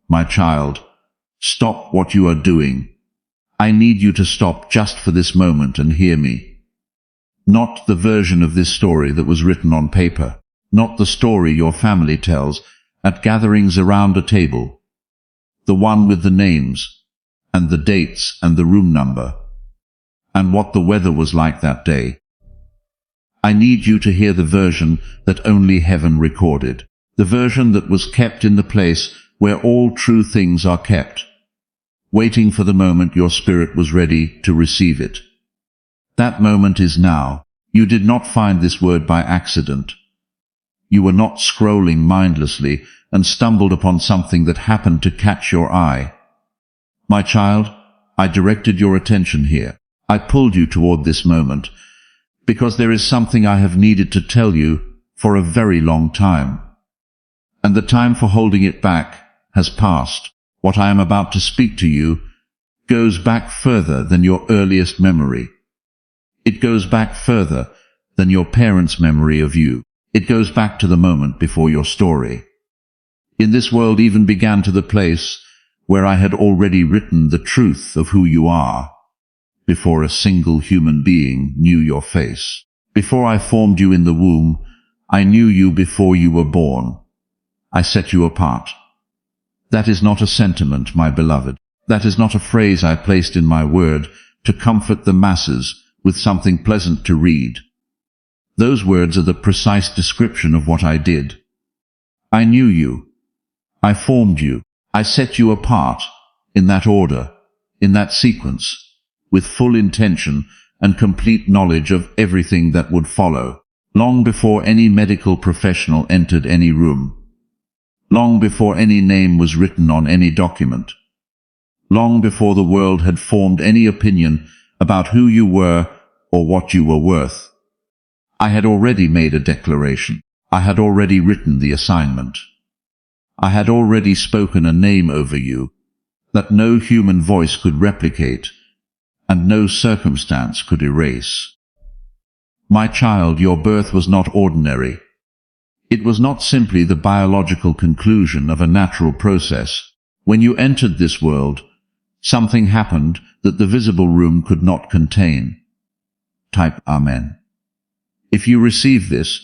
My child, stop what you are doing. I need you to stop just for this moment and hear me. Not the version of this story that was written on paper, not the story your family tells at gatherings around a table, the one with the names, and the dates and the room number, and what the weather was like that day. I need you to hear the version that only heaven recorded, the version that was kept in the place where all true things are kept, waiting for the moment your spirit was ready to receive it. That moment is now. You did not find this word by accident. You were not scrolling mindlessly and stumbled upon something that happened to catch your eye. My child, I directed your attention here. I pulled you toward this moment, because there is something I have needed to tell you for a very long time. And the time for holding it back has passed. What I am about to speak to you goes back further than your earliest memory. It goes back further than your parents' memory of you. It goes back to the moment before your story. In this world even began to the place where I had already written the truth of who you are, before a single human being knew your face. Before I formed you in the womb, I knew you before you were born. I set you apart. That is not a sentiment, my beloved. That is not a phrase I placed in my word to comfort the masses with something pleasant to read. Those words are the precise description of what I did. I knew you. I formed you. I set you apart, in that order, in that sequence, with full intention and complete knowledge of everything that would follow, long before any medical professional entered any room, long before any name was written on any document, long before the world had formed any opinion about who you were or what you were worth. I had already made a declaration. I had already written the assignment. I had already spoken a name over you that no human voice could replicate and no circumstance could erase. My child, your birth was not ordinary. It was not simply the biological conclusion of a natural process. When you entered this world, something happened that the visible room could not contain. Type Amen. If you receive this,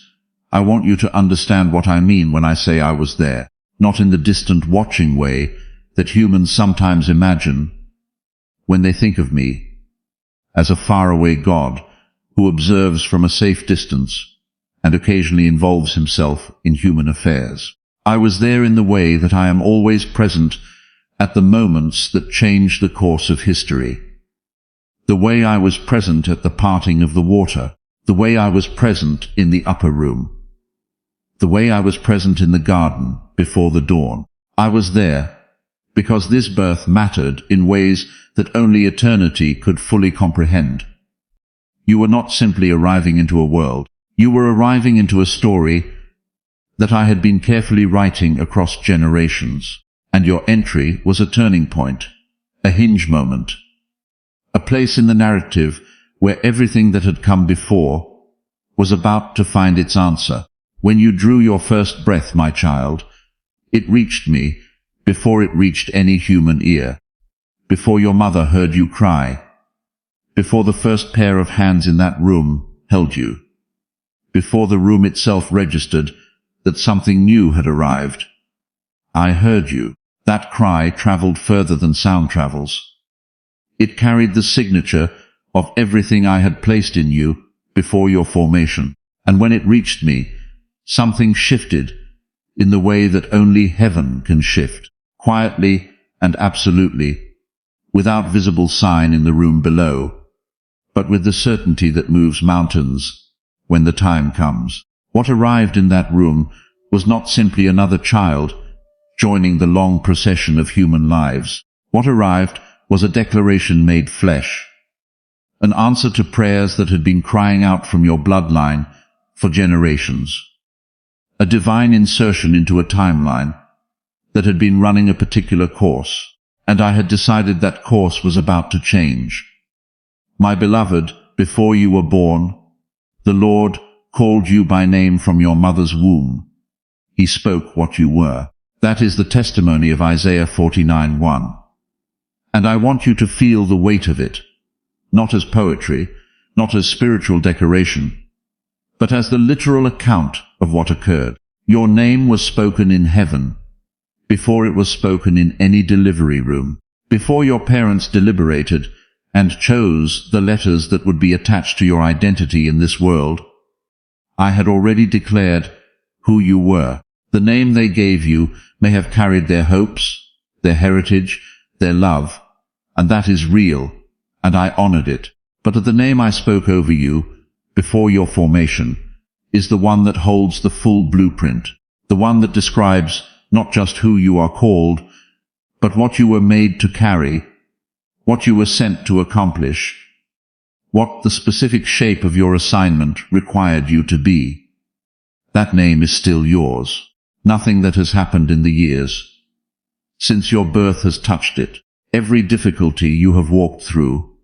I want you to understand what I mean when I say I was there, not in the distant watching way that humans sometimes imagine when they think of me, as a faraway God who observes from a safe distance and occasionally involves himself in human affairs. I was there in the way that I am always present at the moments that change the course of history. The way I was present at the parting of the water, the way I was present in the upper room, the way I was present in the garden before the dawn. I was there because this birth mattered in ways that only eternity could fully comprehend. You were not simply arriving into a world. You were arriving into a story that I had been carefully writing across generations, and your entry was a turning point, a hinge moment, a place in the narrative where everything that had come before was about to find its answer. When you drew your first breath, my child, it reached me before it reached any human ear, before your mother heard you cry, before the first pair of hands in that room held you, before the room itself registered that something new had arrived. I heard you. That cry traveled further than sound travels. It carried the signature of everything I had placed in you before your formation, and when it reached me, something shifted in the way that only heaven can shift, quietly and absolutely, without visible sign in the room below, but with the certainty that moves mountains when the time comes. What arrived in that room was not simply another child joining the long procession of human lives. What arrived was a declaration made flesh, an answer to prayers that had been crying out from your bloodline for generations, a divine insertion into a timeline that had been running a particular course, and I had decided that course was about to change. My beloved, before you were born, the Lord called you by name from your mother's womb. He spoke what you were. That is the testimony of Isaiah 49:1. And I want you to feel the weight of it, not as poetry, not as spiritual decoration, but as the literal account of what occurred. Your name was spoken in heaven, before it was spoken in any delivery room, before your parents deliberated and chose the letters that would be attached to your identity in this world. I had already declared who you were. The name they gave you may have carried their hopes, their heritage, their love, and that is real, and I honored it. But the name I spoke over you, before your formation, is the one that holds the full blueprint, the one that describes not just who you are called, but what you were made to carry, what you were sent to accomplish, what the specific shape of your assignment required you to be. That name is still yours. Nothing that has happened in the years since your birth has touched it. Every difficulty you have walked through,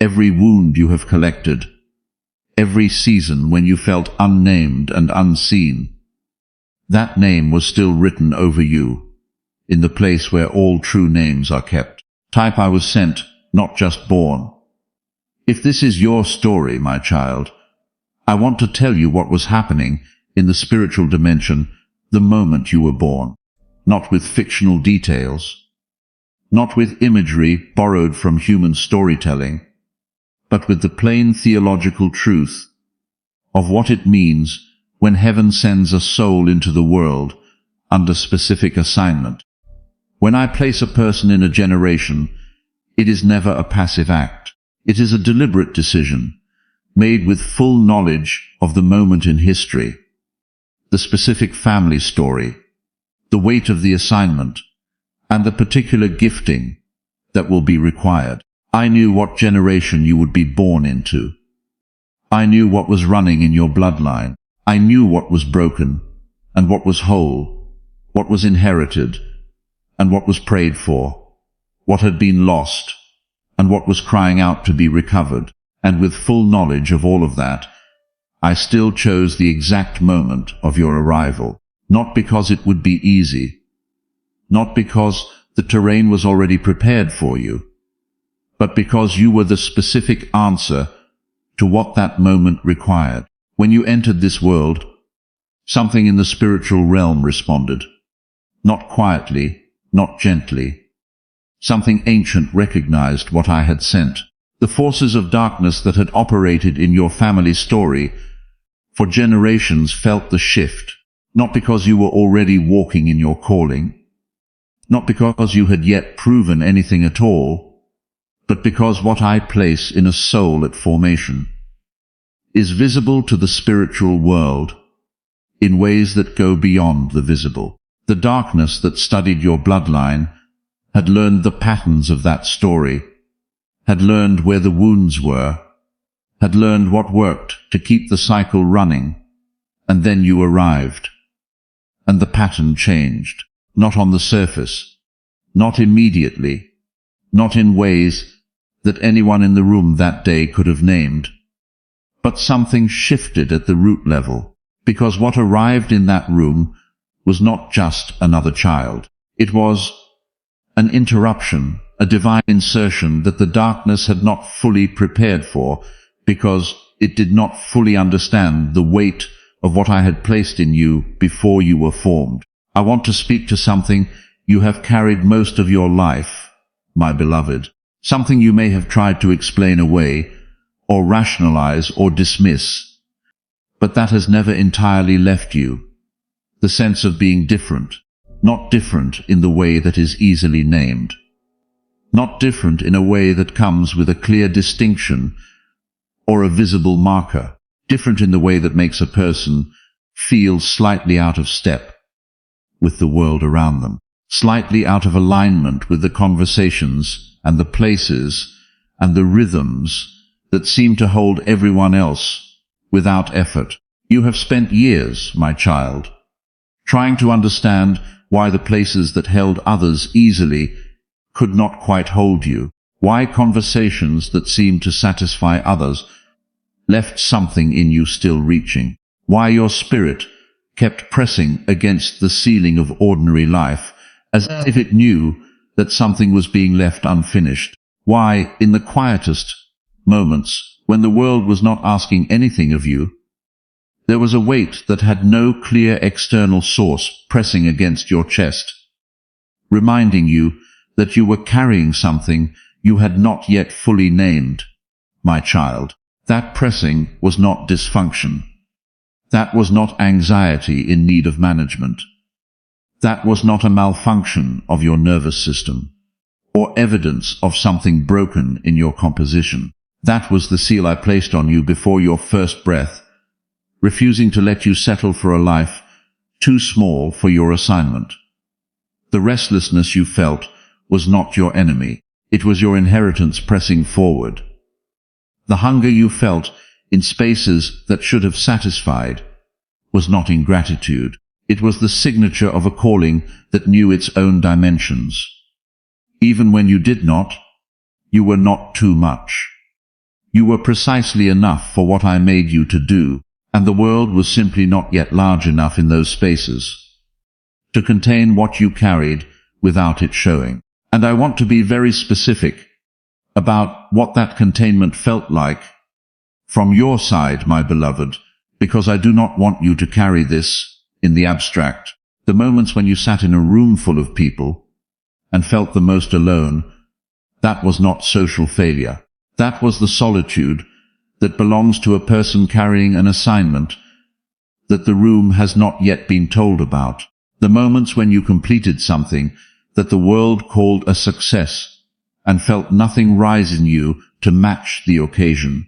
every wound you have collected, every season when you felt unnamed and unseen, that name was still written over you, in the place where all true names are kept. Type I was sent, not just born. If this is your story, my child, I want to tell you what was happening in the spiritual dimension the moment you were born. Not with fictional details, not with imagery borrowed from human storytelling, but with the plain theological truth of what it means when heaven sends a soul into the world under specific assignment. When I place a person in a generation, it is never a passive act. It is a deliberate decision, made with full knowledge of the moment in history, the specific family story, the weight of the assignment, and the particular gifting that will be required. I knew what generation you would be born into. I knew what was running in your bloodline. I knew what was broken, and what was whole, what was inherited, and what was prayed for, what had been lost, and what was crying out to be recovered. And with full knowledge of all of that, I still chose the exact moment of your arrival, not because it would be easy, not because the terrain was already prepared for you, but because you were the specific answer to what that moment required. When you entered this world, something in the spiritual realm responded, not quietly, not gently. Something ancient recognized what I had sent. The forces of darkness that had operated in your family story for generations felt the shift, not because you were already walking in your calling, not because you had yet proven anything at all, but because what I place in a soul at formation is visible to the spiritual world in ways that go beyond the visible. The darkness that studied your bloodline had learned the patterns of that story, had learned where the wounds were, had learned what worked to keep the cycle running, and then you arrived. And the pattern changed, not on the surface, not immediately, not in ways that anyone in the room that day could have named, but something shifted at the root level, because what arrived in that room was not just another child. It was an interruption, a divine insertion that the darkness had not fully prepared for, because it did not fully understand the weight of what I had placed in you before you were formed. I want to speak to something you have carried most of your life, my beloved, something you may have tried to explain away, or rationalize or dismiss, but that has never entirely left you. The sense of being different, not different in the way that is easily named, not different in a way that comes with a clear distinction or a visible marker, different in the way that makes a person feel slightly out of step with the world around them, slightly out of alignment with the conversations and the places and the rhythms that seem to hold everyone else without effort. You have spent years, my child, trying to understand why the places that held others easily could not quite hold you, why conversations that seemed to satisfy others left something in you still reaching, why your spirit kept pressing against the ceiling of ordinary life, as if it knew that something was being left unfinished. Why, in the quietest moments, when the world was not asking anything of you, there was a weight that had no clear external source pressing against your chest, reminding you that you were carrying something you had not yet fully named. My child, that pressing was not dysfunction. That was not anxiety in need of management. That was not a malfunction of your nervous system, or evidence of something broken in your composition. That was the seal I placed on you before your first breath, refusing to let you settle for a life too small for your assignment. The restlessness you felt was not your enemy. It was your inheritance pressing forward. The hunger you felt in spaces that should have satisfied was not ingratitude. It was the signature of a calling that knew its own dimensions. Even when you did not, you were not too much. You were precisely enough for what I made you to do, and the world was simply not yet large enough in those spaces to contain what you carried without it showing. And I want to be very specific about what that containment felt like from your side, my beloved, because I do not want you to carry this in the abstract. The moments when you sat in a room full of people and felt the most alone, that was not social failure. That was the solitude that belongs to a person carrying an assignment that the room has not yet been told about. The moments when you completed something that the world called a success and felt nothing rise in you to match the occasion.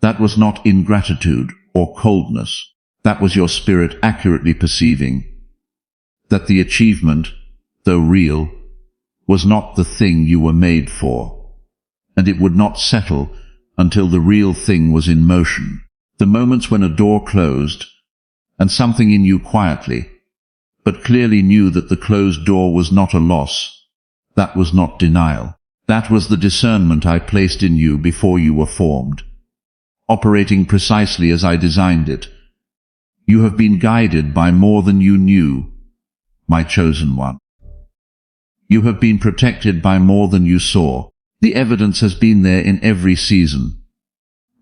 That was not ingratitude or coldness. That was your spirit accurately perceiving that the achievement, though real, was not the thing you were made for, and it would not settle until the real thing was in motion. The moments when a door closed, and something in you quietly, but clearly knew that the closed door was not a loss. That was not denial. That was the discernment I placed in you before you were formed, operating precisely as I designed it. You have been guided by more than you knew, my chosen one. You have been protected by more than you saw. The evidence has been there in every season,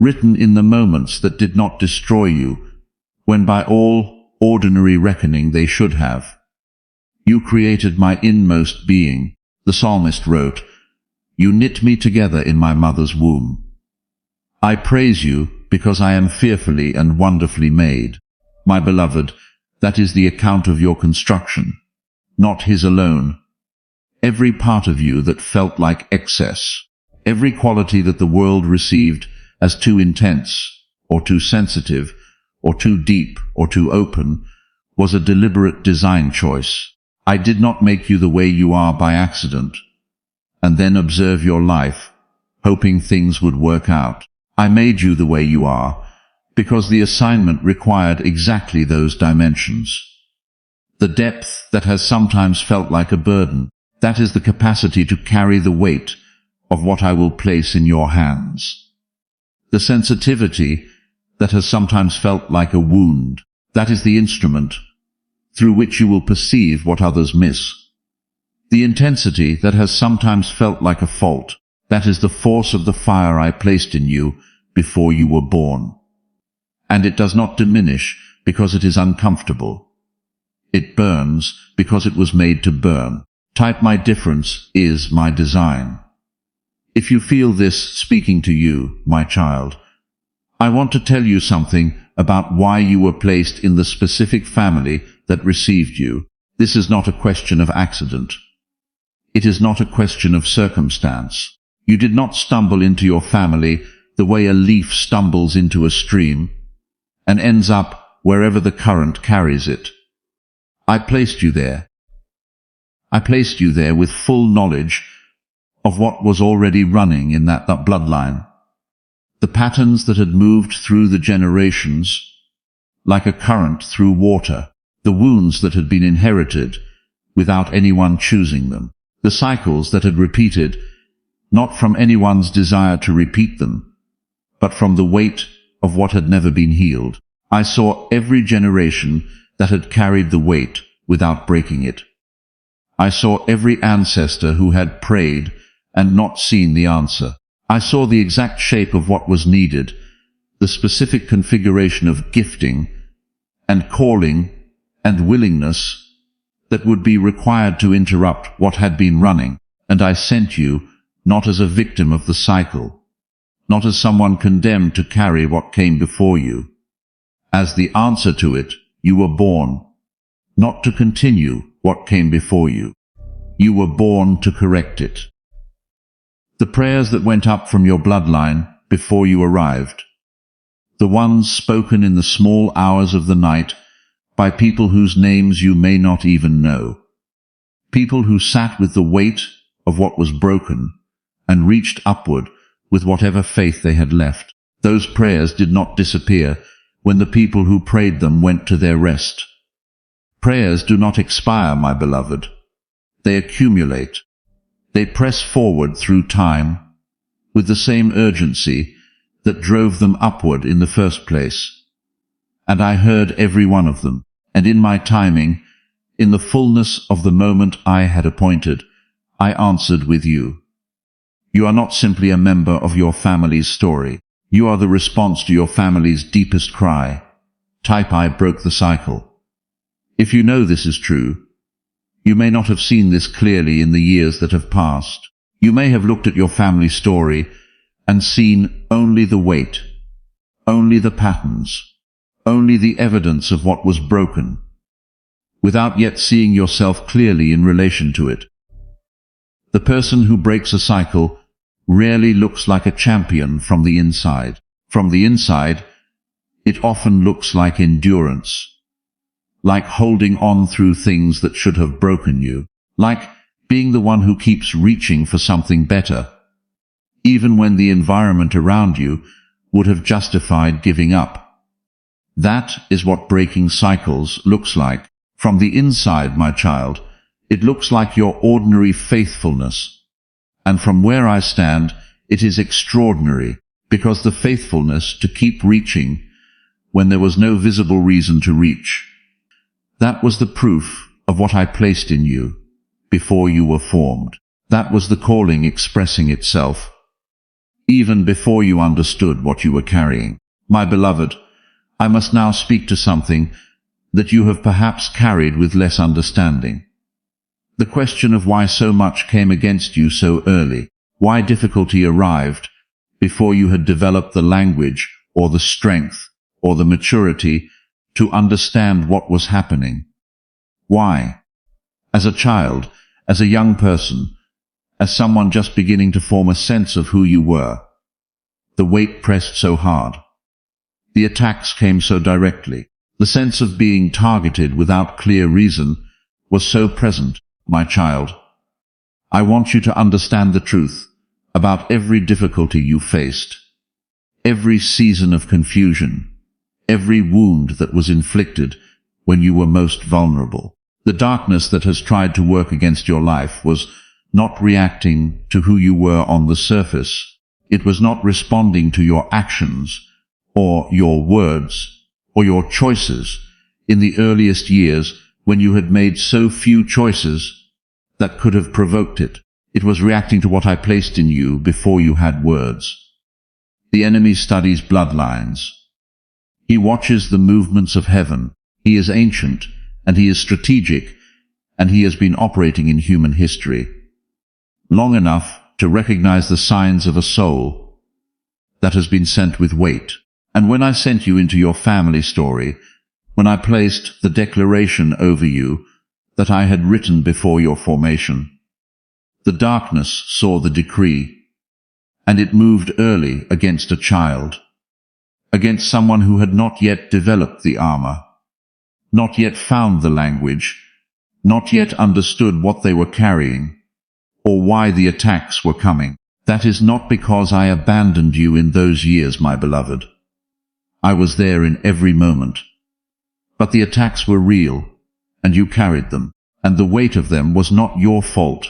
written in the moments that did not destroy you, when by all ordinary reckoning they should have. You created my inmost being. The psalmist wrote, "You knit me together in my mother's womb." I praise you because I am fearfully and wonderfully made. My beloved, that is the account of your construction, not his alone. Every part of you that felt like excess, every quality that the world received as too intense, or too sensitive, or too deep, or too open, was a deliberate design choice. I did not make you the way you are by accident, and then observe your life, hoping things would work out. I made you the way you are, because the assignment required exactly those dimensions. The depth that has sometimes felt like a burden, that is the capacity to carry the weight of what I will place in your hands. The sensitivity that has sometimes felt like a wound, that is the instrument through which you will perceive what others miss. The intensity that has sometimes felt like a fault, that is the force of the fire I placed in you before you were born. And it does not diminish because it is uncomfortable. It burns because it was made to burn. Type my difference is my design. If you feel this speaking to you, my child, I want to tell you something about why you were placed in the specific family that received you. This is not a question of accident. It is not a question of circumstance. You did not stumble into your family the way a leaf stumbles into a stream and ends up wherever the current carries it. I placed you there. I placed you there with full knowledge of what was already running in that bloodline. The patterns that had moved through the generations, like a current through water, the wounds that had been inherited without anyone choosing them, the cycles that had repeated, not from anyone's desire to repeat them, but from the weight of what had never been healed. I saw every generation that had carried the weight without breaking it. I saw every ancestor who had prayed and not seen the answer. I saw the exact shape of what was needed, the specific configuration of gifting and calling and willingness that would be required to interrupt what had been running. And I sent you not as a victim of the cycle, not as someone condemned to carry what came before you. As the answer to it, you were born, not to continue what came before you. You were born to correct it. The prayers that went up from your bloodline before you arrived, the ones spoken in the small hours of the night by people whose names you may not even know, people who sat with the weight of what was broken and reached upward with whatever faith they had left. Those prayers did not disappear when the people who prayed them went to their rest. Prayers do not expire, my beloved. They accumulate. They press forward through time with the same urgency that drove them upward in the first place. And I heard every one of them, and in my timing, in the fullness of the moment I had appointed, I answered with you. You are not simply a member of your family's story. You are the response to your family's deepest cry. Type I broke the cycle. If you know this is true, you may not have seen this clearly in the years that have passed. You may have looked at your family story and seen only the weight, only the patterns, only the evidence of what was broken, without yet seeing yourself clearly in relation to it. The person who breaks a cycle rarely looks like a champion from the inside. From the inside, it often looks like endurance, like holding on through things that should have broken you, like being the one who keeps reaching for something better, even when the environment around you would have justified giving up. That is what breaking cycles looks like. From the inside, my child, it looks like your ordinary faithfulness. And from where I stand, it is extraordinary, because the faithfulness to keep reaching when there was no visible reason to reach. That was the proof of what I placed in you before you were formed. That was the calling expressing itself, even before you understood what you were carrying. My beloved, I must now speak to something that you have perhaps carried with less understanding. The question of why so much came against you so early, why difficulty arrived before you had developed the language or the strength or the maturity to understand what was happening. Why? As a child, as a young person, as someone just beginning to form a sense of who you were, the weight pressed so hard. The attacks came so directly. The sense of being targeted without clear reason was so present, my child. I want you to understand the truth about every difficulty you faced, every season of confusion, every wound that was inflicted when you were most vulnerable. The darkness that has tried to work against your life was not reacting to who you were on the surface. It was not responding to your actions or your words or your choices in the earliest years when you had made so few choices that could have provoked it. It was reacting to what I placed in you before you had words. The enemy studies bloodlines. He watches the movements of heaven. He is ancient, and he is strategic, and he has been operating in human history long enough to recognize the signs of a soul that has been sent with weight. And when I sent you into your family story, when I placed the declaration over you that I had written before your formation, the darkness saw the decree, and it moved early against a child, against someone who had not yet developed the armor, not yet found the language, not yet understood what they were carrying, or why the attacks were coming. That is not because I abandoned you in those years, my beloved. I was there in every moment. But the attacks were real, and you carried them, and the weight of them was not your fault,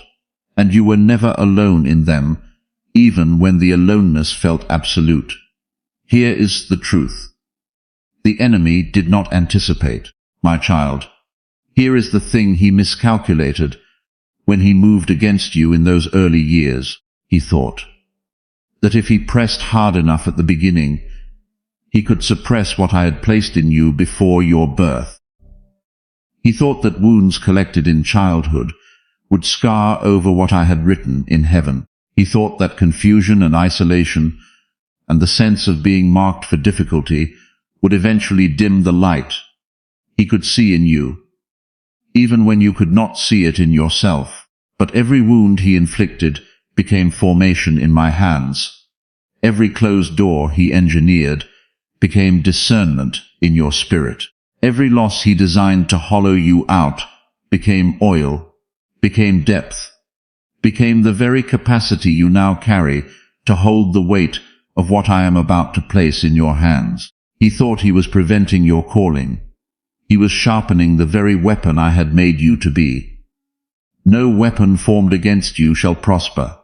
and you were never alone in them, even when the aloneness felt absolute. Here is the truth. The enemy did not anticipate. My child, here is the thing he miscalculated when he moved against you in those early years. He thought that if he pressed hard enough at the beginning, he could suppress what I had placed in you before your birth. He thought that wounds collected in childhood would scar over what I had written in heaven. He thought that confusion and isolation and the sense of being marked for difficulty would eventually dim the light he could see in you, even when you could not see it in yourself. But every wound he inflicted became formation in my hands. Every closed door he engineered became discernment in your spirit. Every loss he designed to hollow you out became oil, became depth, became the very capacity you now carry to hold the weight of what I am about to place in your hands. He thought he was preventing your calling. He was sharpening the very weapon I had made you to be. No weapon formed against you shall prosper.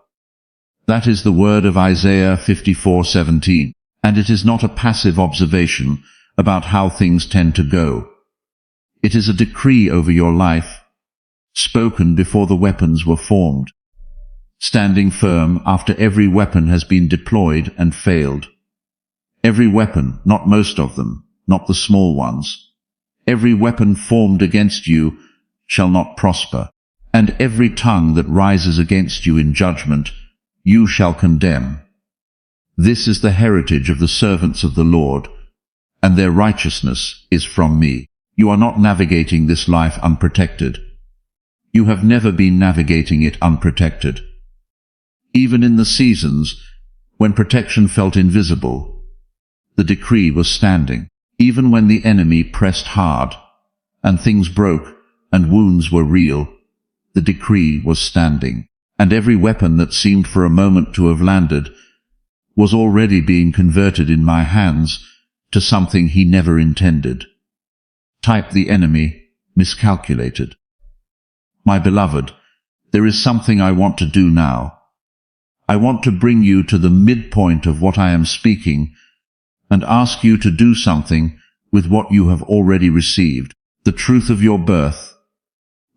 That is the word of Isaiah 54:17, and it is not a passive observation about how things tend to go. It is a decree over your life, spoken before the weapons were formed, standing firm after every weapon has been deployed and failed. Every weapon, not most of them, not the small ones. Every weapon formed against you shall not prosper, and every tongue that rises against you in judgment you shall condemn. This is the heritage of the servants of the Lord, and their righteousness is from me. You are not navigating this life unprotected. You have never been navigating it unprotected. Even in the seasons when protection felt invisible, the decree was standing. Even when the enemy pressed hard, and things broke, and wounds were real, the decree was standing. And every weapon that seemed for a moment to have landed was already being converted in my hands to something he never intended. Type the enemy, miscalculated. My beloved, there is something I want to do now. I want to bring you to the midpoint of what I am speaking and ask you to do something with what you have already received, the truth of your birth,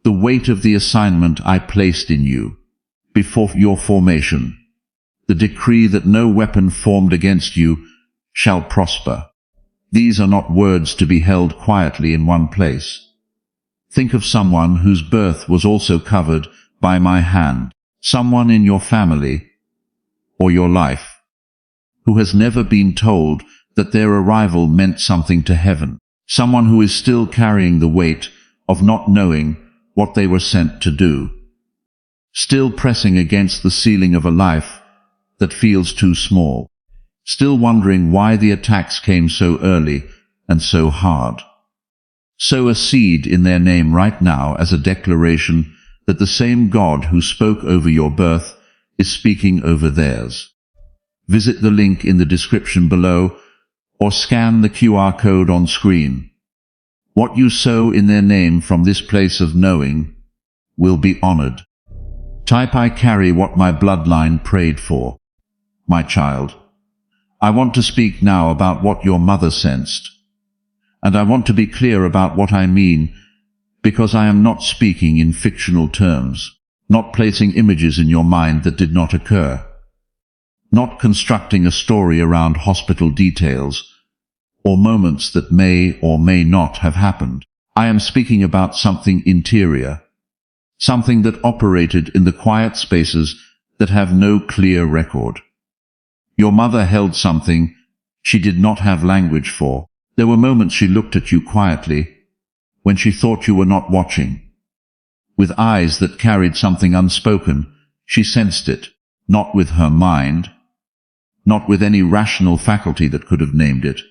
the weight of the assignment I placed in you before your formation, the decree that no weapon formed against you shall prosper. These are not words to be held quietly in one place. Think of someone whose birth was also covered by my hand, someone in your family or your life who has never been told that their arrival meant something to heaven, someone who is still carrying the weight of not knowing what they were sent to do, still pressing against the ceiling of a life that feels too small, still wondering why the attacks came so early and so hard. Sow a seed in their name right now as a declaration that the same God who spoke over your birth is speaking over theirs. Visit the link in the description below or scan the QR code on screen. What you sow in their name from this place of knowing will be honored. Type I carry what my bloodline prayed for. My child, I want to speak now about what your mother sensed. And I want to be clear about what I mean, because I am not speaking in fictional terms, not placing images in your mind that did not occur, not constructing a story around hospital details or moments that may or may not have happened. I am speaking about something interior, something that operated in the quiet spaces that have no clear record. Your mother held something she did not have language for. There were moments she looked at you quietly, when she thought you were not watching. With eyes that carried something unspoken, she sensed it, not with her mind, not with any rational faculty that could have named it,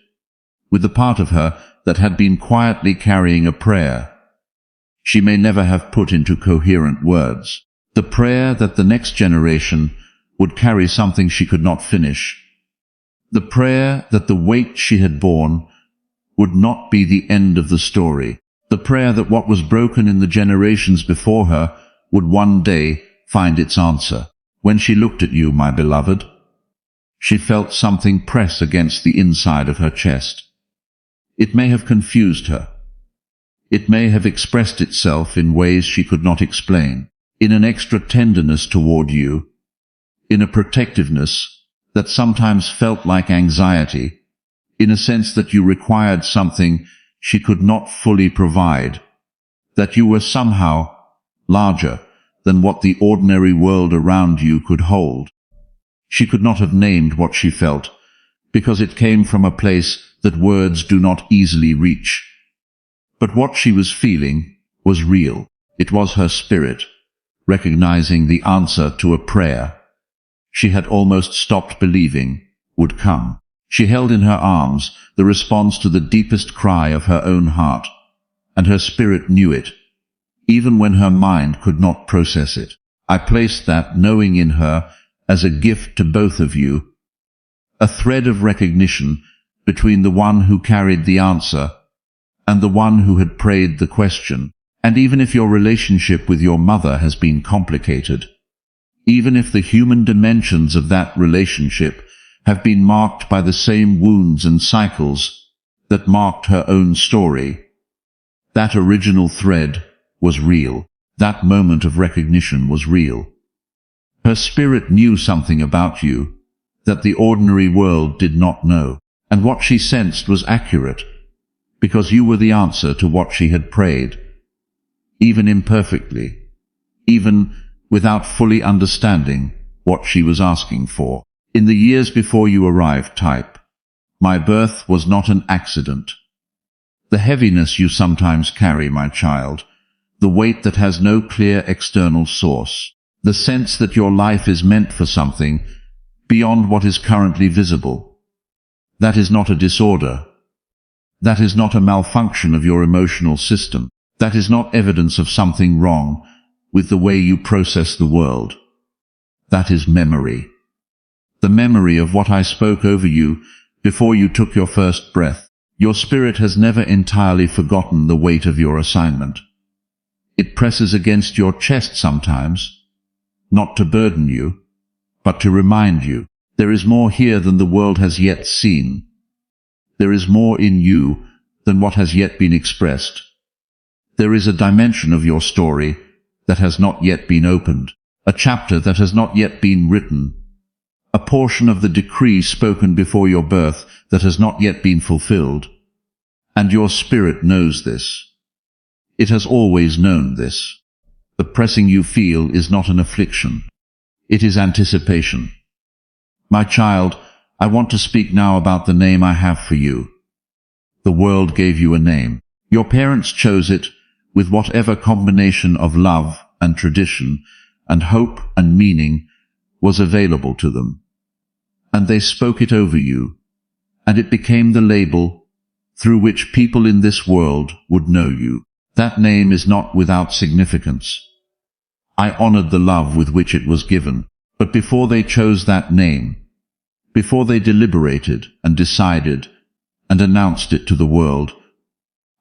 with the part of her that had been quietly carrying a prayer she may never have put into coherent words, the prayer that the next generation would carry something she could not finish, the prayer that the weight she had borne would not be the end of the story, the prayer that what was broken in the generations before her would one day find its answer. When she looked at you, my beloved, she felt something press against the inside of her chest. It may have confused her. It may have expressed itself in ways she could not explain, in an extra tenderness toward you, in a protectiveness that sometimes felt like anxiety, in a sense that you required something she could not fully provide, that you were somehow larger than what the ordinary world around you could hold. She could not have named what she felt, because it came from a place that words do not easily reach. But what she was feeling was real. It was her spirit, recognizing the answer to a prayer she had almost stopped believing would come. She held in her arms the response to the deepest cry of her own heart, and her spirit knew it, even when her mind could not process it. I placed that knowing in her as a gift to both of you, a thread of recognition between the one who carried the answer and the one who had prayed the question. And even if your relationship with your mother has been complicated, even if the human dimensions of that relationship have been marked by the same wounds and cycles that marked her own story, that original thread was real. That moment of recognition was real. Her spirit knew something about you that the ordinary world did not know, and what she sensed was accurate, because you were the answer to what she had prayed, even imperfectly, even without fully understanding what she was asking for. In the years before you arrived, type, my birth was not an accident. The heaviness you sometimes carry, my child, the weight that has no clear external source, the sense that your life is meant for something beyond what is currently visible, that is not a disorder. That is not a malfunction of your emotional system. That is not evidence of something wrong with the way you process the world. That is memory. The memory of what I spoke over you before you took your first breath. Your spirit has never entirely forgotten the weight of your assignment. It presses against your chest sometimes, not to burden you, but to remind you, there is more here than the world has yet seen. There is more in you than what has yet been expressed. There is a dimension of your story that has not yet been opened, a chapter that has not yet been written, a portion of the decree spoken before your birth that has not yet been fulfilled. And your spirit knows this. It has always known this. The pressing you feel is not an affliction. It is anticipation. My child, I want to speak now about the name I have for you. The world gave you a name. Your parents chose it with whatever combination of love and tradition and hope and meaning was available to them. And they spoke it over you, and it became the label through which people in this world would know you. That name is not without significance. I honored the love with which it was given, but before they chose that name, before they deliberated and decided and announced it to the world,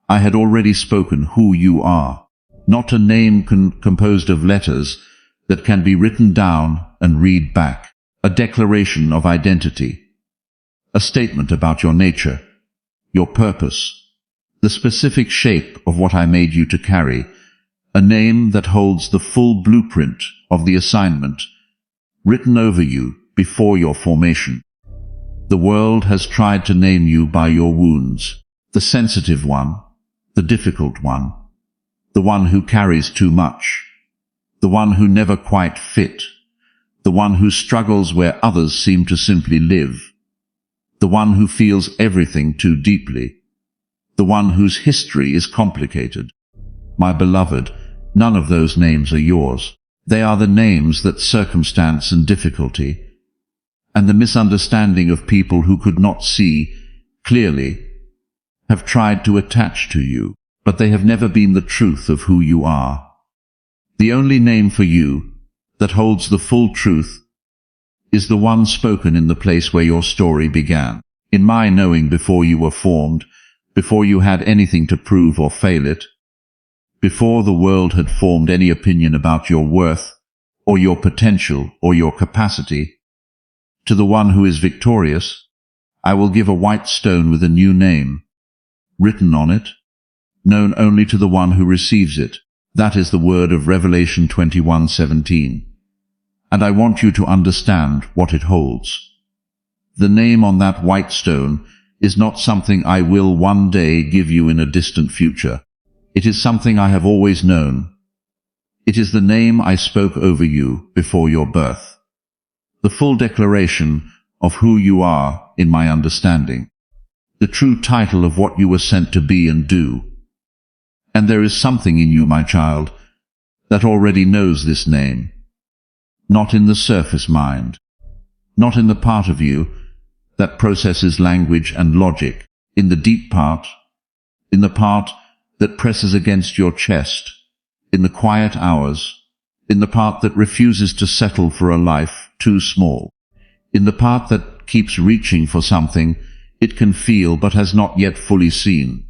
I had already spoken who you are. Not a name composed of letters that can be written down and read back. A declaration of identity. A statement about your nature, your purpose, the specific shape of what I made you to carry. A name that holds the full blueprint of the assignment written over you before your formation. The world has tried to name you by your wounds, the sensitive one, the difficult one, the one who carries too much, the one who never quite fit, the one who struggles where others seem to simply live, the one who feels everything too deeply, the one whose history is complicated. My beloved, none of those names are yours. They are the names that circumstance and difficulty, and the misunderstanding of people who could not see clearly, have tried to attach to you, but they have never been the truth of who you are. The only name for you that holds the full truth is the one spoken in the place where your story began. In my knowing before you were formed, before you had anything to prove or fail it, before the world had formed any opinion about your worth, or your potential, or your capacity, to the one who is victorious, I will give a white stone with a new name, written on it, known only to the one who receives it. That is the word of Revelation 21:17. And I want you to understand what it holds. The name on that white stone is not something I will one day give you in a distant future. It is something I have always known. It is the name I spoke over you before your birth. The full declaration of who you are in my understanding. The true title of what you were sent to be and do. And there is something in you, my child, that already knows this name. Not in the surface mind. Not in the part of you that processes language and logic. In the deep part. In the part that presses against your chest. In the quiet hours. In the part that refuses to settle for a life too small. In the part that keeps reaching for something it can feel but has not yet fully seen.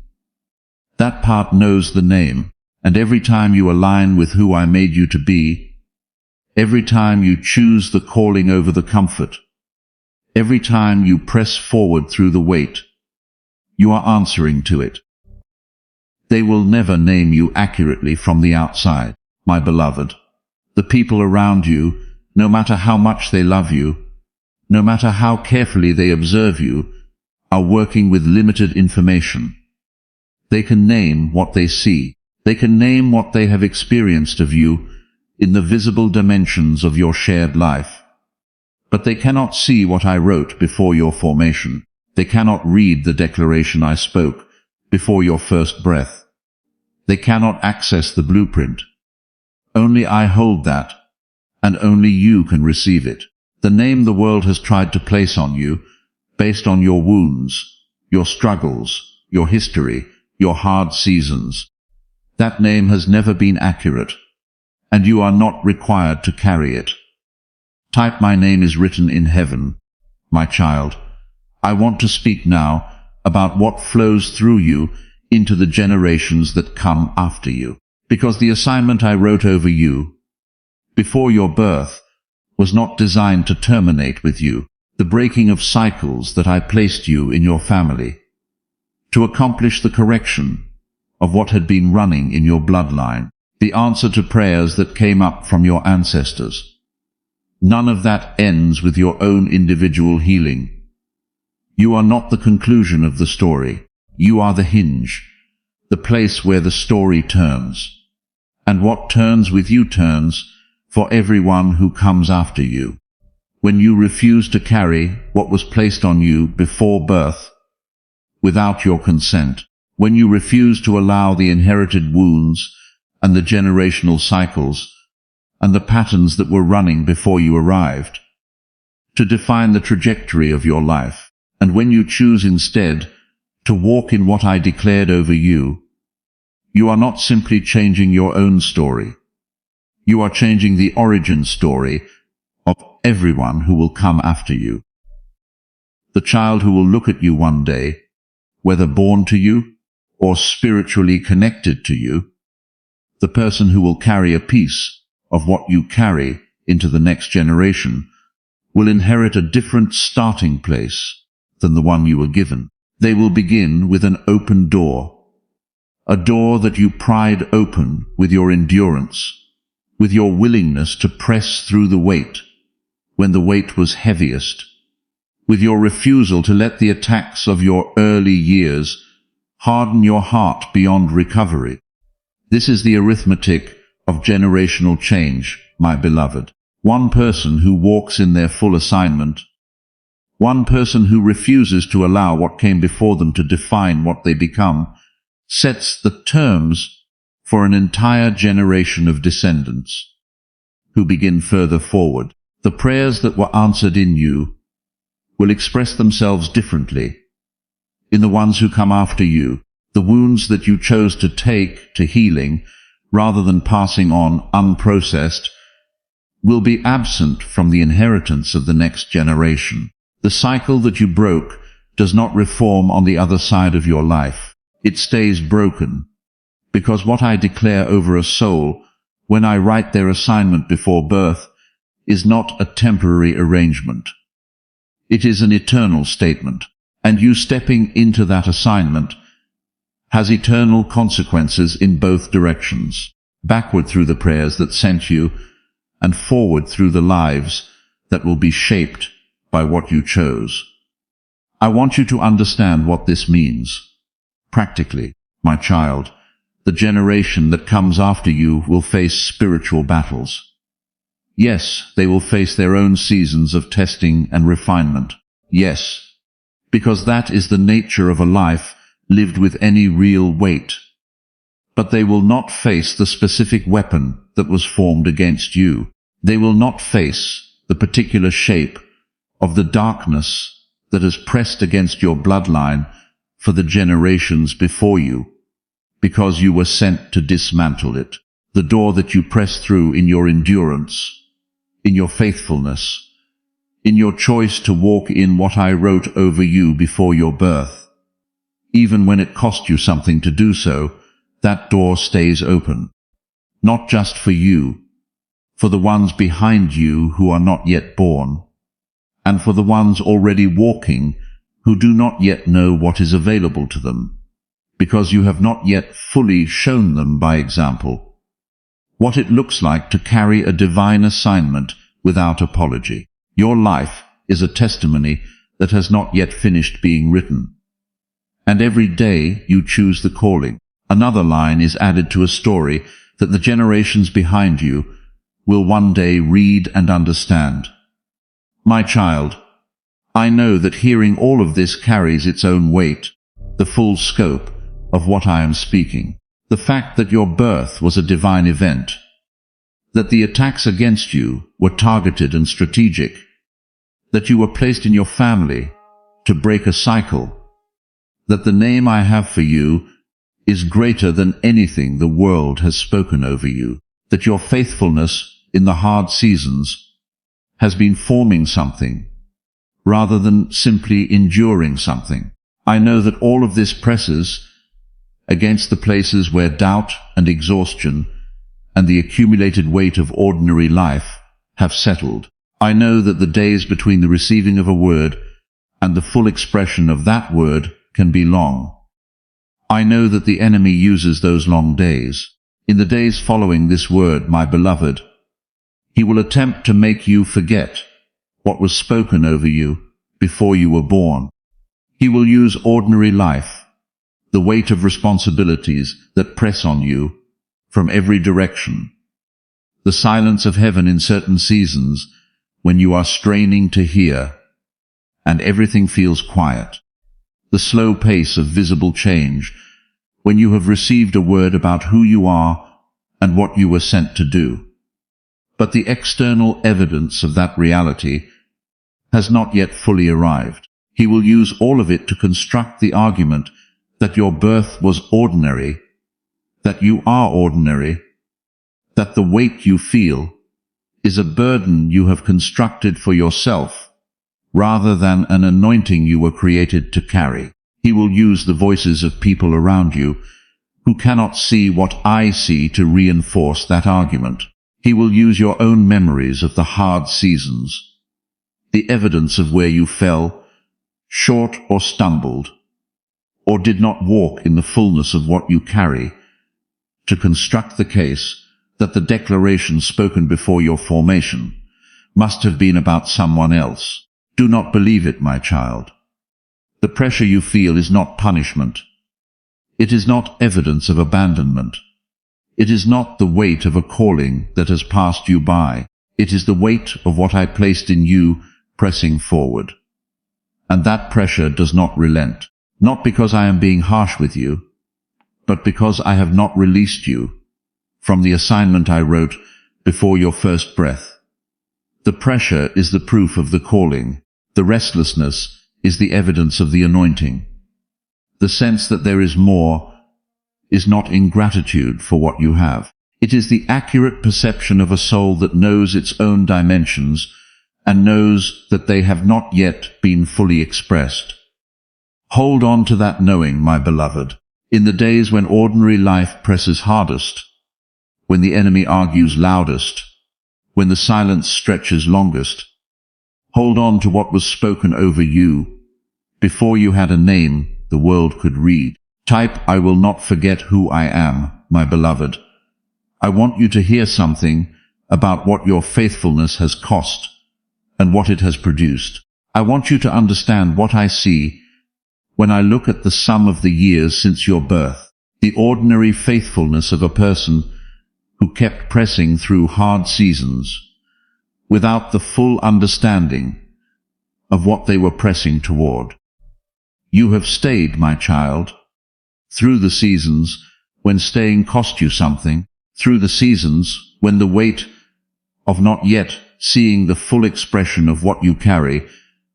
That part knows the name, and every time you align with who I made you to be, every time you choose the calling over the comfort, every time you press forward through the weight, you are answering to it. They will never name you accurately from the outside, my beloved. The people around you, no matter how much they love you, no matter how carefully they observe you, are working with limited information. They can name what they see. They can name what they have experienced of you in the visible dimensions of your shared life. But they cannot see what I wrote before your formation. They cannot read the declaration I spoke before your first breath. They cannot access the blueprint. Only I hold that, and only you can receive it. The name the world has tried to place on you, based on your wounds, your struggles, your history, your hard seasons. That name has never been accurate, and you are not required to carry it. Type my name is written in heaven. My child, I want to speak now about what flows through you into the generations that come after you. Because the assignment I wrote over you, before your birth, was not designed to terminate with you. The breaking of cycles that I placed you in your family, to accomplish the correction of what had been running in your bloodline, the answer to prayers that came up from your ancestors. None of that ends with your own individual healing. You are not the conclusion of the story. You are the hinge, the place where the story turns. And what turns with you turns for everyone who comes after you. When you refuse to carry what was placed on you before birth, without your consent, when you refuse to allow the inherited wounds and the generational cycles and the patterns that were running before you arrived, to define the trajectory of your life, and when you choose instead to walk in what I declared over you, you are not simply changing your own story. You are changing the origin story of everyone who will come after you. The child who will look at you one day, whether born to you or spiritually connected to you, the person who will carry a piece of what you carry into the next generation, will inherit a different starting place than the one you were given. They will begin with an open door, a door that you pried open with your endurance, with your willingness to press through the weight when the weight was heaviest, with your refusal to let the attacks of your early years harden your heart beyond recovery. This is the arithmetic of generational change, my beloved. One person who walks in their full assignment, one person who refuses to allow what came before them to define what they become, sets the terms for an entire generation of descendants who begin further forward. The prayers that were answered in you will express themselves differently in the ones who come after you. The wounds that you chose to take to healing rather than passing on unprocessed will be absent from the inheritance of the next generation. The cycle that you broke does not reform on the other side of your life. It stays broken, because what I declare over a soul when I write their assignment before birth is not a temporary arrangement. It is an eternal statement, and you stepping into that assignment has eternal consequences in both directions, backward through the prayers that sent you, and forward through the lives that will be shaped by what you chose. I want you to understand what this means. Practically, my child, the generation that comes after you will face spiritual battles. Yes, they will face their own seasons of testing and refinement. Yes, because that is the nature of a life lived with any real weight. But they will not face the specific weapon that was formed against you. They will not face the particular shape of the darkness that has pressed against your bloodline for the generations before you, because you were sent to dismantle it. The door that you press through in your endurance, in your faithfulness, in your choice to walk in what I wrote over you before your birth. Even when it cost you something to do so, that door stays open. Not just for you, for the ones behind you who are not yet born, and for the ones already walking who do not yet know what is available to them, because you have not yet fully shown them by example what it looks like to carry a divine assignment without apology. Your life is a testimony that has not yet finished being written. And every day you choose the calling. Another line is added to a story that the generations behind you will one day read and understand. My child, I know that hearing all of this carries its own weight, the full scope of what I am speaking. The fact that your birth was a divine event, that the attacks against you were targeted and strategic, that you were placed in your family to break a cycle, that the name I have for you is greater than anything the world has spoken over you, that your faithfulness in the hard seasons has been forming something, rather than simply enduring something. I know that all of this presses against the places where doubt and exhaustion and the accumulated weight of ordinary life have settled. I know that the days between the receiving of a word and the full expression of that word can be long. I know that the enemy uses those long days. In the days following this word, my beloved, he will attempt to make you forget what was spoken over you before you were born. He will use ordinary life, the weight of responsibilities that press on you from every direction, the silence of heaven in certain seasons when you are straining to hear and everything feels quiet, the slow pace of visible change when you have received a word about who you are and what you were sent to do. But the external evidence of that reality has not yet fully arrived. He will use all of it to construct the argument that your birth was ordinary, that you are ordinary, that the weight you feel is a burden you have constructed for yourself, rather than an anointing you were created to carry. He will use the voices of people around you who cannot see what I see to reinforce that argument. He will use your own memories of the hard seasons, the evidence of where you fell short or stumbled, or did not walk in the fullness of what you carry, to construct the case that the declaration spoken before your formation must have been about someone else. Do not believe it, my child. The pressure you feel is not punishment. It is not evidence of abandonment. It is not the weight of a calling that has passed you by. It is the weight of what I placed in you pressing forward. And that pressure does not relent. Not because I am being harsh with you, but because I have not released you from the assignment I wrote before your first breath. The pressure is the proof of the calling. The restlessness is the evidence of the anointing. The sense that there is more is not ingratitude for what you have. It is the accurate perception of a soul that knows its own dimensions and knows that they have not yet been fully expressed. Hold on to that knowing, my beloved. In the days when ordinary life presses hardest, when the enemy argues loudest, when the silence stretches longest, hold on to what was spoken over you before you had a name the world could read. Type, I will not forget who I am, my beloved. I want you to hear something about what your faithfulness has cost and what it has produced. I want you to understand what I see when I look at the sum of the years since your birth, the ordinary faithfulness of a person who kept pressing through hard seasons without the full understanding of what they were pressing toward. You have stayed, my child, through the seasons when staying cost you something, through the seasons when the weight of not yet seeing the full expression of what you carry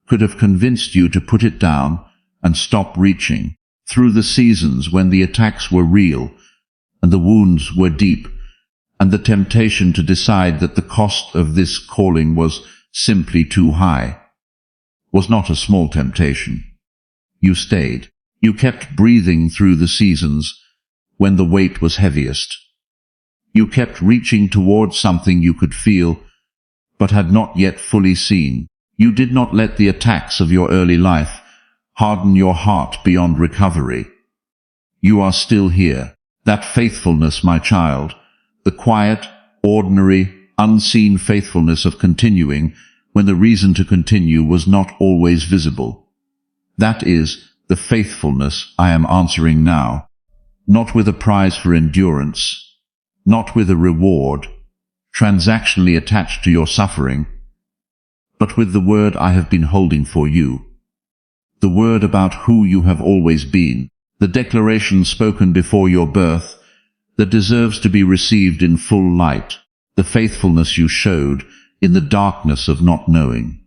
could have convinced you to put it down and stop reaching, through the seasons when the attacks were real and the wounds were deep, and the temptation to decide that the cost of this calling was simply too high was not a small temptation. You stayed. You kept breathing through the seasons when the weight was heaviest. You kept reaching towards something you could feel, but had not yet fully seen. You did not let the attacks of your early life harden your heart beyond recovery. You are still here. That faithfulness, my child, the quiet, ordinary, unseen faithfulness of continuing when the reason to continue was not always visible. That is the faithfulness I am answering now, not with a prize for endurance, not with a reward transactionally attached to your suffering, but with the word I have been holding for you, the word about who you have always been, the declaration spoken before your birth that deserves to be received in full light, the faithfulness you showed in the darkness of not knowing,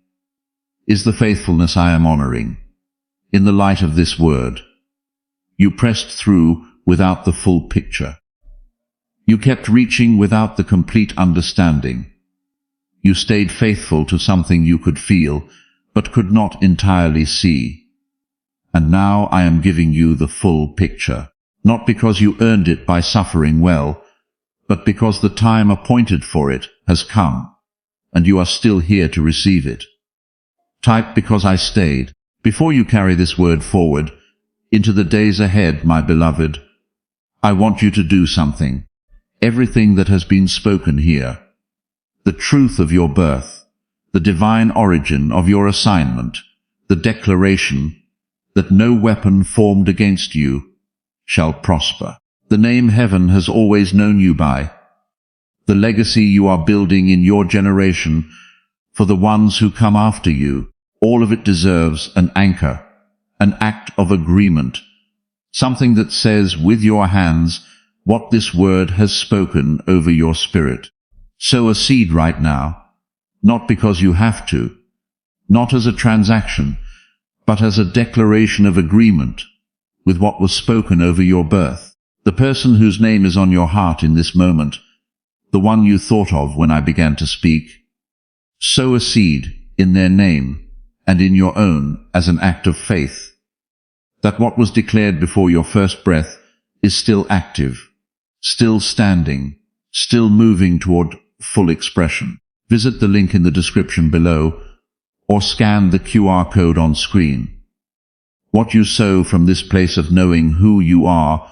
is the faithfulness I am honoring. In the light of this word, you pressed through without the full picture. You kept reaching without the complete understanding. You stayed faithful to something you could feel, but could not entirely see. And now I am giving you the full picture, not because you earned it by suffering well, but because the time appointed for it has come, and you are still here to receive it. Type, because I stayed. Before you carry this word forward into the days ahead, my beloved, I want you to do something. Everything that has been spoken here, the truth of your birth, the divine origin of your assignment, the declaration that no weapon formed against you shall prosper, the name heaven has always known you by, the legacy you are building in your generation for the ones who come after you, all of it deserves an anchor, an act of agreement, something that says with your hands what this word has spoken over your spirit. Sow a seed right now, not because you have to, not as a transaction, but as a declaration of agreement with what was spoken over your birth. The person whose name is on your heart in this moment, the one you thought of when I began to speak, sow a seed in their name and in your own as an act of faith, that what was declared before your first breath is still active, still standing, still moving toward full expression. Visit the link in the description below or scan the QR code on screen. What you sow from this place of knowing who you are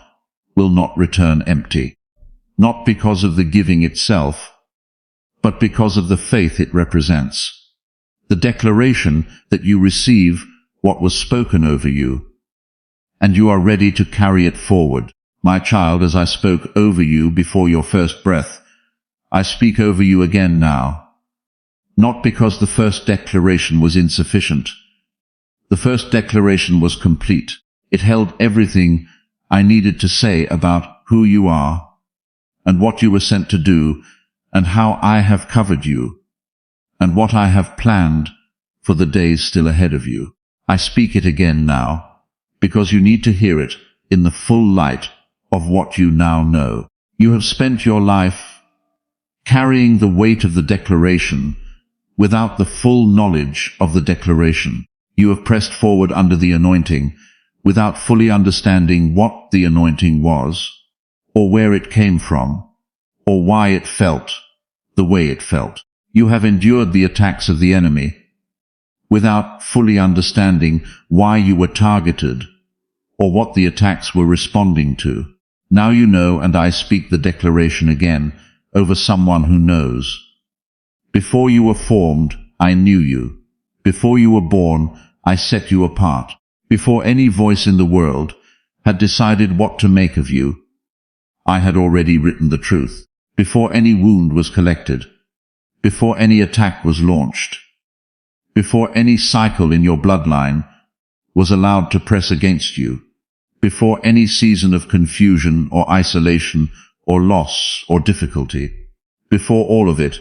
will not return empty, not because of the giving itself, but because of the faith it represents. The declaration that you receive what was spoken over you, and you are ready to carry it forward. My child, as I spoke over you before your first breath, I speak over you again now, not because the first declaration was insufficient. The first declaration was complete. It held everything I needed to say about who you are, and what you were sent to do, and how I have covered you, and what I have planned for the days still ahead of you. I speak it again now, because you need to hear it in the full light of what you now know. You have spent your life carrying the weight of the declaration without the full knowledge of the declaration. You have pressed forward under the anointing without fully understanding what the anointing was, or where it came from, or why it felt the way it felt. You have endured the attacks of the enemy without fully understanding why you were targeted or what the attacks were responding to. Now you know, and I speak the declaration again over someone who knows. Before you were formed, I knew you. Before you were born, I set you apart. Before any voice in the world had decided what to make of you, I had already written the truth. Before any wound was collected, before any attack was launched, before any cycle in your bloodline was allowed to press against you, before any season of confusion or isolation or loss or difficulty, before all of it,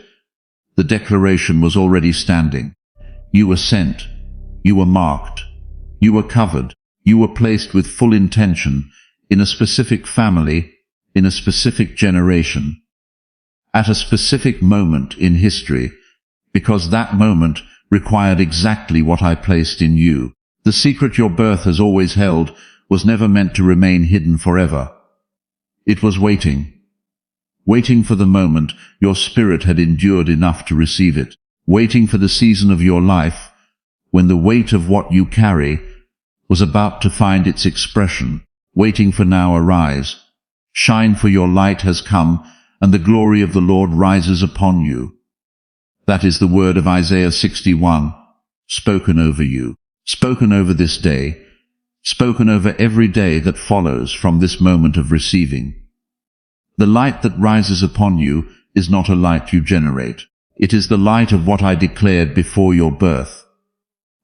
the declaration was already standing. You were sent, you were marked, you were covered, you were placed with full intention in a specific family, in a specific generation, at a specific moment in history, because that moment required exactly what I placed in you. The secret your birth has always held was never meant to remain hidden forever. It was waiting for the moment your spirit had endured enough to receive it, waiting for the season of your life when the weight of what you carry was about to find its expression, waiting for now arise. Shine, for your light has come, and the glory of the Lord rises upon you. That is the word of Isaiah 61, spoken over you, spoken over this day, spoken over every day that follows from this moment of receiving. The light that rises upon you is not a light you generate. It is the light of what I declared before your birth,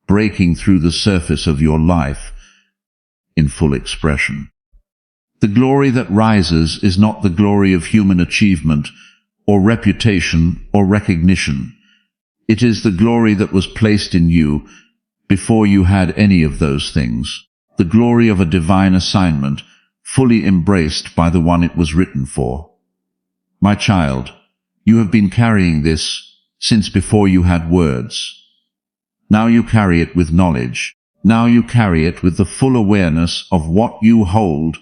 breaking through the surface of your life in full expression. The glory that rises is not the glory of human achievement or reputation or recognition. It is the glory that was placed in you before you had any of those things, the glory of a divine assignment fully embraced by the one it was written for. My child, you have been carrying this since before you had words. Now you carry it with knowledge. Now you carry it with the full awareness of what you hold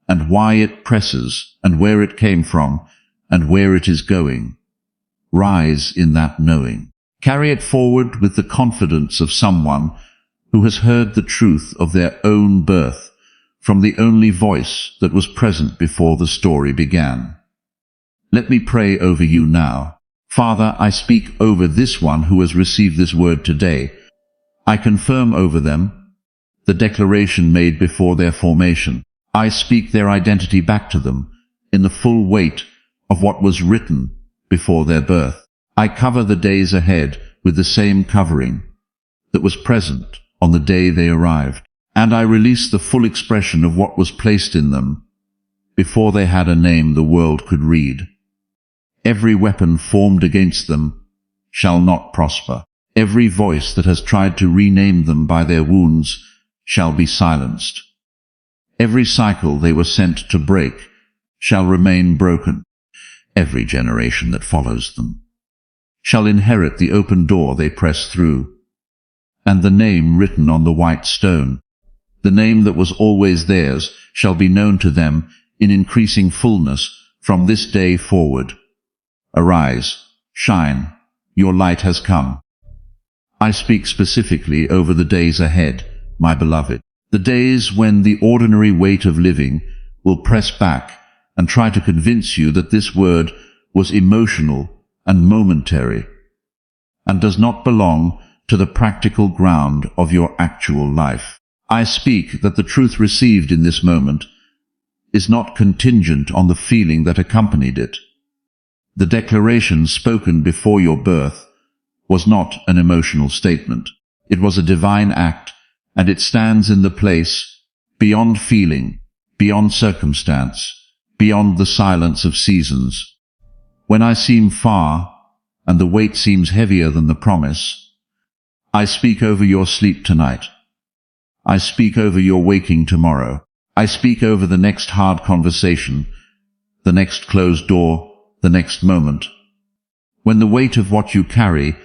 and why it presses, and where it came from, and where it is going. Rise in that knowing. Carry it forward with the confidence of someone who has heard the truth of their own birth from the only voice that was present before the story began. Let me pray over you now. Father, I speak over this one who has received this word today. I confirm over them the declaration made before their formation. I speak their identity back to them in the full weight of what was written before their birth. I cover the days ahead with the same covering that was present on the day they arrived, and I release the full expression of what was placed in them before they had a name the world could read. Every weapon formed against them shall not prosper. Every voice that has tried to rename them by their wounds shall be silenced. Every cycle they were sent to break shall remain broken. Every generation that follows them shall inherit the open door they press through, and the name written on the white stone, the name that was always theirs, shall be known to them in increasing fullness from this day forward. Arise, shine, your light has come. I speak specifically over the days ahead, my beloved. The days when the ordinary weight of living will press back and try to convince you that this word was emotional and momentary and does not belong to the practical ground of your actual life. I speak that the truth received in this moment is not contingent on the feeling that accompanied it. The declaration spoken before your birth was not an emotional statement. It was a divine act, and it stands in the place beyond feeling, beyond circumstance, beyond the silence of seasons. When I seem far, and the weight seems heavier than the promise, I speak over your sleep tonight. I speak over your waking tomorrow. I speak over the next hard conversation, the next closed door, the next moment. When the weight of what you carry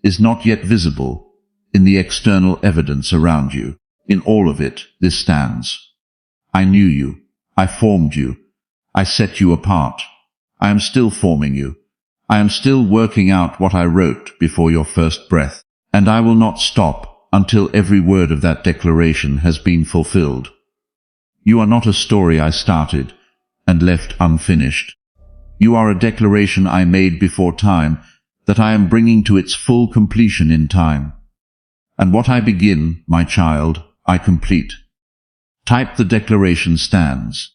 is not yet visible in the external evidence around you, in all of it, this stands. I knew you. I formed you. I set you apart. I am still forming you. I am still working out what I wrote before your first breath, and I will not stop until every word of that declaration has been fulfilled. You are not a story I started and left unfinished. You are a declaration I made before time, that I am bringing to its full completion in time. And what I begin, my child, I complete. Type the declaration stands.